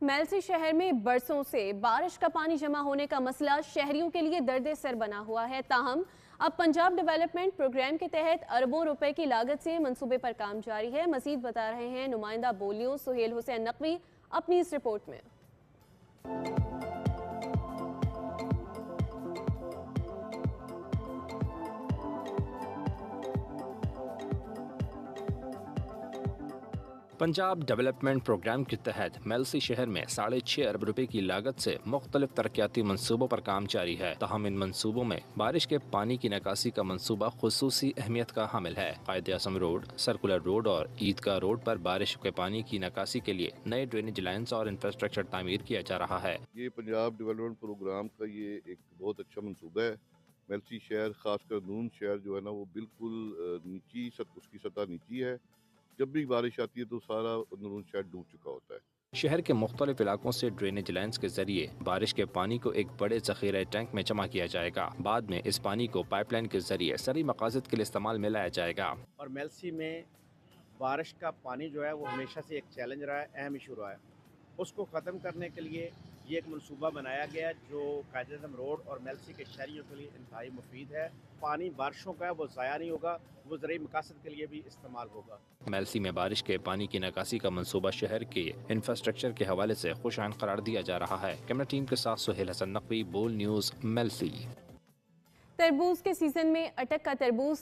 मेलसी शहर में बरसों से बारिश का पानी जमा होने का मसला शहरियों के लिए दर्द सर बना हुआ है। ताहम अब पंजाब डेवलपमेंट प्रोग्राम के तहत अरबों रुपए की लागत से मंसूबे पर काम जारी है। मजीद बता रहे हैं नुमाइंदा बोलियो सुहेल हुसैन नकवी अपनी इस रिपोर्ट में। पंजाब डेवलपमेंट प्रोग्राम के तहत मेलसी शहर में 6.5 अरब रुपए की लागत से मुख्तलिफ तरक्याती मनसूबों पर काम जारी है। तहम इन मनसूबों में बारिश के पानी की निकासी का मनसूबा खुसूसी अहमियत का हामिल है। कायदे आज़म रोड, सर्कुलर रोड और ईदगाह रोड पर बारिश के पानी की निकासी के लिए नए ड्रेनेज लाइन्स और इंफ्रास्ट्रक्चर तामीर किया जा रहा है। ये पंजाब डेवलपमेंट प्रोग्राम का ये एक बहुत अच्छा मनसूबा है। मेलसी शहर खासकर नून शहर जो है ना वो बिल्कुल उसकी सतह नीची है। जब भी बारिश आती है तो सारा नून शहर डूब चुका होता है। शहर के मुख्तलिफ इलाकों से ड्रेनेज लाइन्स के जरिए बारिश के पानी को एक बड़े जखीरे टैंक में जमा किया जाएगा। बाद में इस पानी को पाइपलाइन के जरिए सरी मकासद के लिए इस्तेमाल में लाया जाएगा। और मेलसी में बारिश का पानी जो है वो हमेशा से एक चैलेंज रहा है, अहम इशू रहा है। उसको ख़त्म करने के लिए ये एक मनसूबा बनाया गया जो कायदे आज़म रोड और मेलसी के शहरियों के लिए इंतहाई मुफीद है। पानी बारिशों का है वो ज़ाया नहीं होगा, वो ज़रूरी मकासद के लिए भी इस्तेमाल होगा। मेलसी में बारिश के पानी की निकासी का मंसूबा शहर के इंफ्रास्ट्रक्चर के हवाले से खुशआइन करार दिया जा रहा है। कैमरा टीम के साथ सुहेल हसन नकवी, बोल न्यूज़, मेलसी। तरबूज के सीजन में अटक का तरबूज